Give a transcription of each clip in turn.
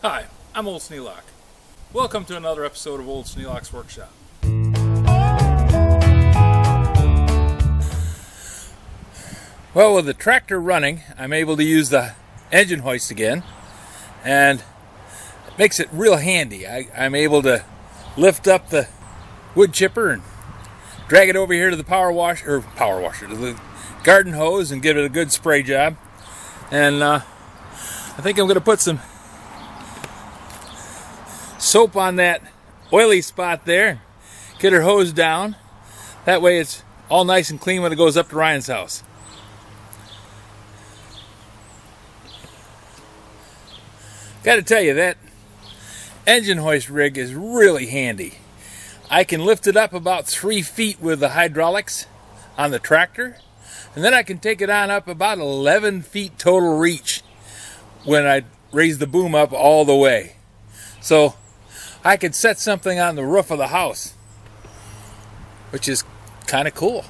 Hi, I'm Old Sneelock. Welcome to another episode of Old Sneelock's Workshop. Well, with the tractor running, I'm able to use the engine hoist again, and it makes it real handy. I'm able to lift up the wood chipper and drag it over here to the power washer, to the garden hose, and give it a good spray job. And I think I'm going to put some soap on that oily spot there, get her hose down. That way it's all nice and clean when it goes up to Ryan's house. Got to tell you, that engine hoist rig is really handy. I can lift it up about 3 feet with the hydraulics on the tractor, and then I can take it on up about 11 feet total reach when I raise the boom up all the way. So I could set something on the roof of the house, which is kind of cool.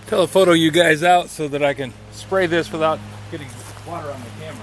Telephoto you guys out so that I can spray this without getting water on the camera.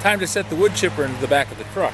Time to set the wood chipper into the back of the truck.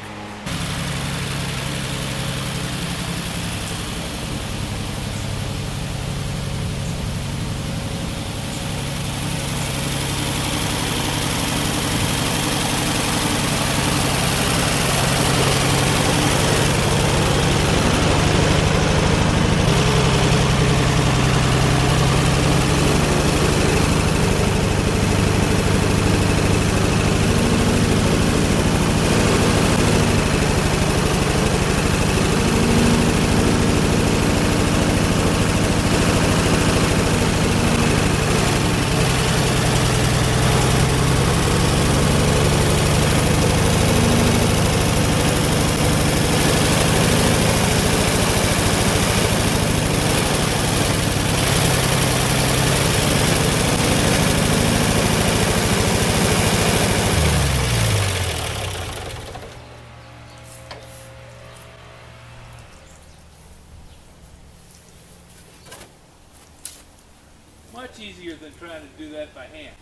Much easier than trying to do that by hand.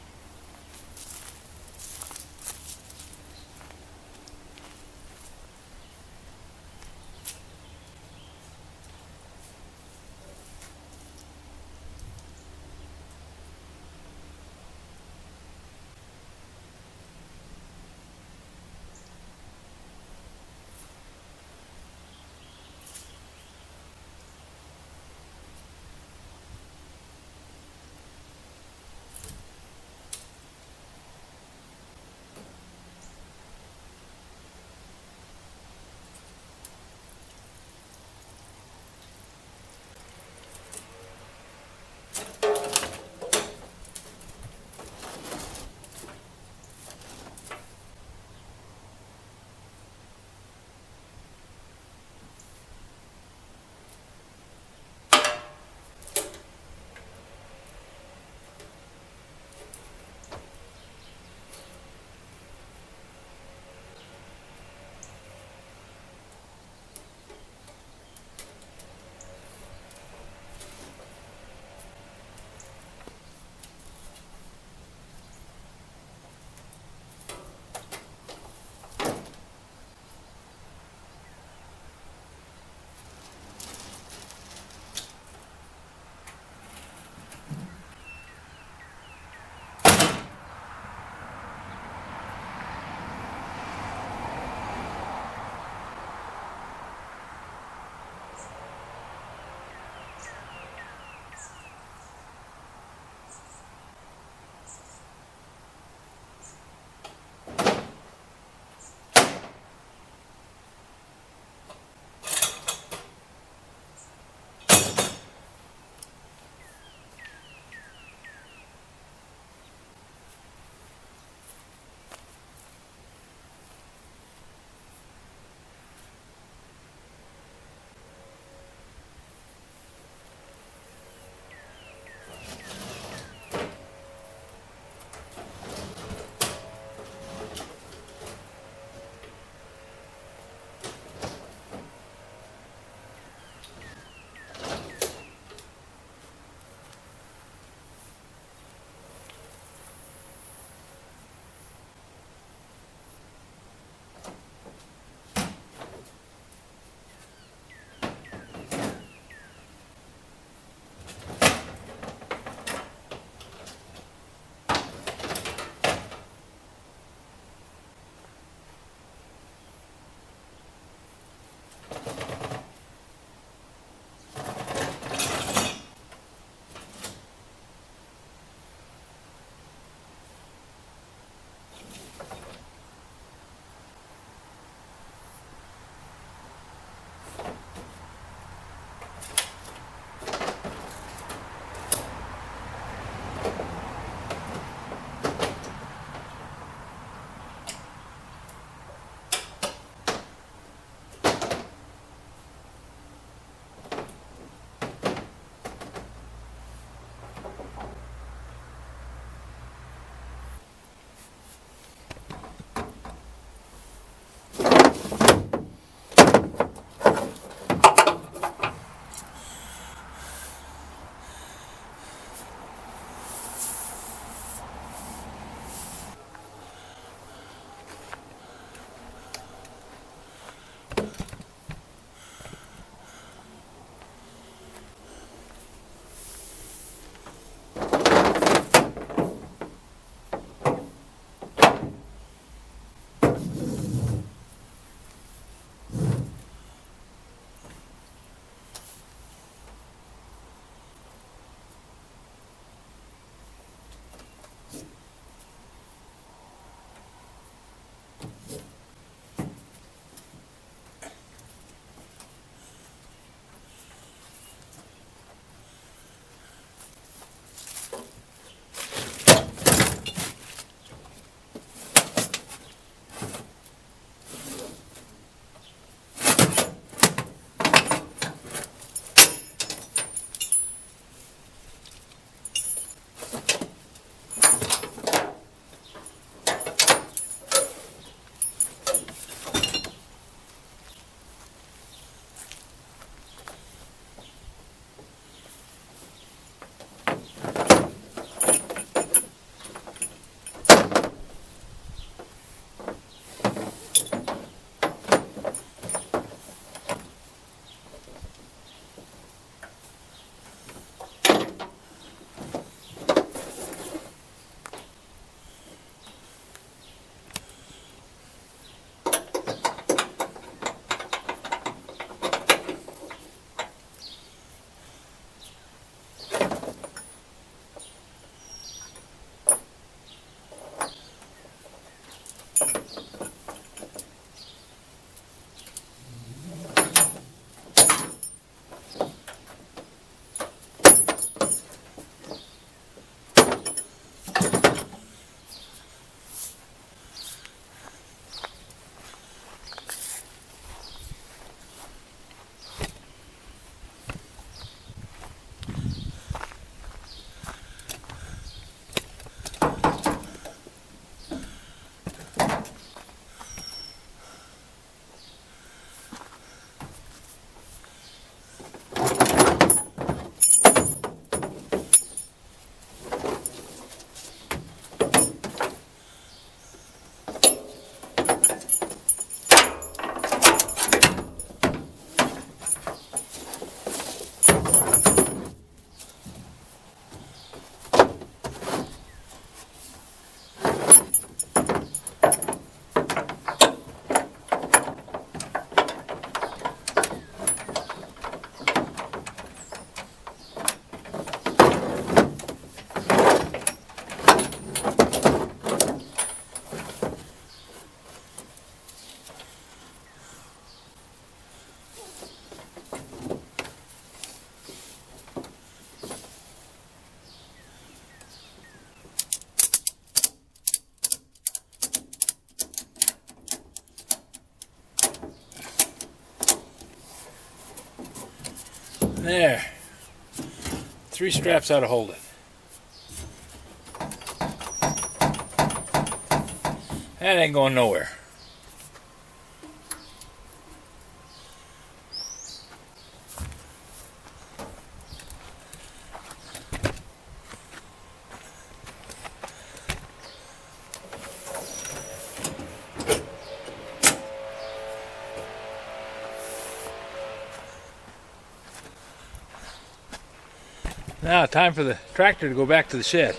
There. 3 straps ought to hold it. That ain't going nowhere. Now, time for the tractor to go back to the shed.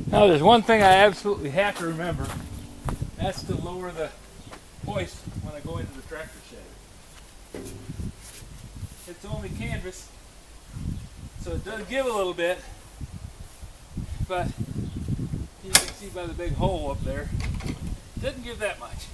Now there's one thing I absolutely have to remember. That's to lower the hoist when I go into the tractor shed. It's only canvas, so it does give a little bit, but you can see by the big hole up there, it doesn't give that much.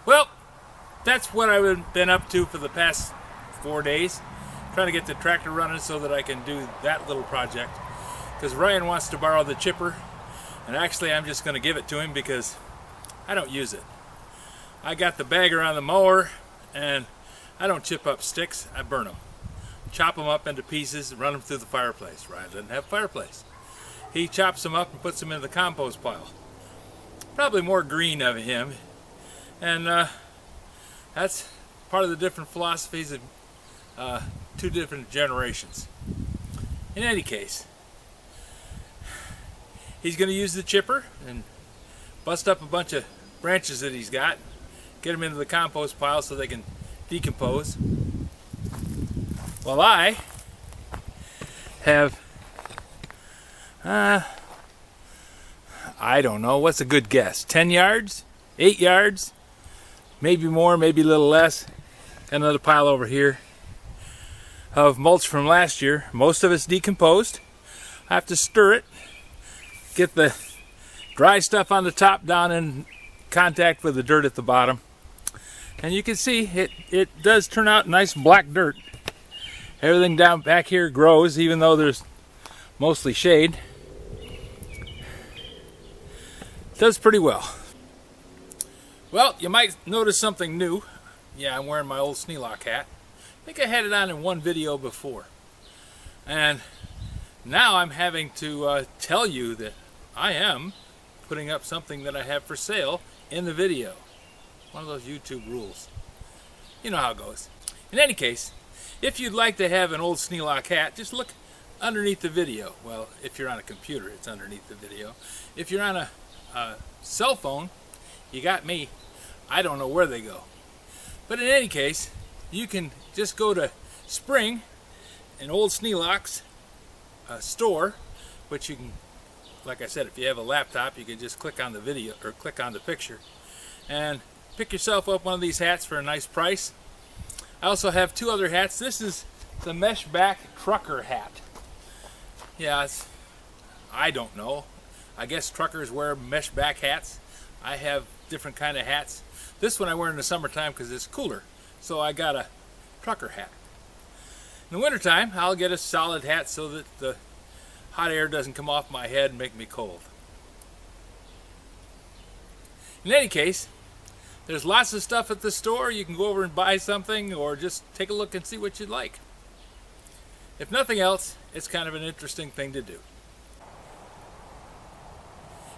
Well, that's what I've been up to for the past 4 days. Trying to get the tractor running so that I can do that little project. Because Ryan wants to borrow the chipper, and actually I'm just going to give it to him because I don't use it. I got the bagger on the mower, and I don't chip up sticks, I burn them. Chop them up into pieces, run them through the fireplace. Ryan doesn't have a fireplace. He chops them up and puts them in the compost pile. Probably more green of him. And that's part of the different philosophies of 2 different generations. In any case, he's going to use the chipper and bust up a bunch of branches that he's got, get them into the compost pile so they can decompose. Well, I have, I don't know, what's a good guess? 10 yards? 8 yards? Maybe more, maybe a little less. Got another pile over here of mulch from last year. Most of it's decomposed. I have to stir it, get the dry stuff on the top down in contact with the dirt at the bottom. And you can see it does turn out nice black dirt. Everything down back here grows, even though there's mostly shade. Does pretty well. Well, you might notice something new. Yeah, I'm wearing my old Sneelock hat. I think I had it on in one video before. And now I'm having to tell you that I am putting up something that I have for sale in the video. One of those YouTube rules. You know how it goes. In any case, if you'd like to have an old Sneelock hat, just look underneath the video. Well, if you're on a computer, it's underneath the video. If you're on a cell phone, you got me. I don't know where they go. But in any case, you can just go to Spring, an old Sneelock's store, which you can, like I said, if you have a laptop, you can just click on the video or click on the picture and pick yourself up one of these hats for a nice price. I also have two other hats. This is the mesh back trucker hat. Yeah, I don't know. I guess truckers wear mesh back hats. I have different kind of hats. This one I wear in the summertime because it's cooler. So I got a trucker hat. In the wintertime, I'll get a solid hat so that the hot air doesn't come off my head and make me cold. In any case, there's lots of stuff at the store. You can go over and buy something or just take a look and see what you'd like. If nothing else, it's kind of an interesting thing to do.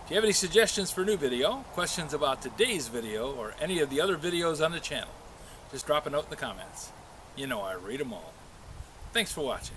If you have any suggestions for a new video, questions about today's video, or any of the other videos on the channel, just drop a note in the comments. You know I read them all. Thanks for watching.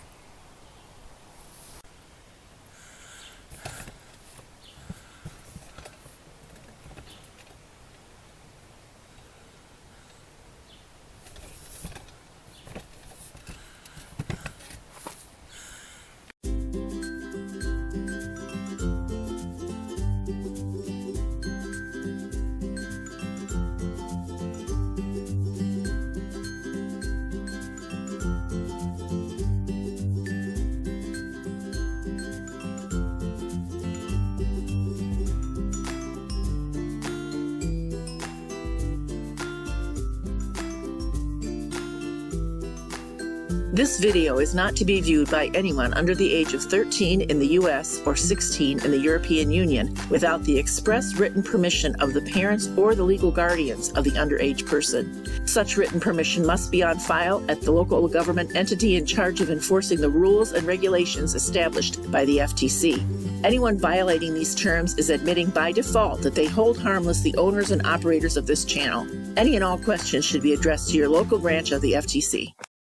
This video is not to be viewed by anyone under the age of 13 in the U.S. or 16 in the European Union without the express written permission of the parents or the legal guardians of the underage person. Such written permission must be on file at the local government entity in charge of enforcing the rules and regulations established by the FTC. Anyone violating these terms is admitting by default that they hold harmless the owners and operators of this channel. Any and all questions should be addressed to your local branch of the FTC.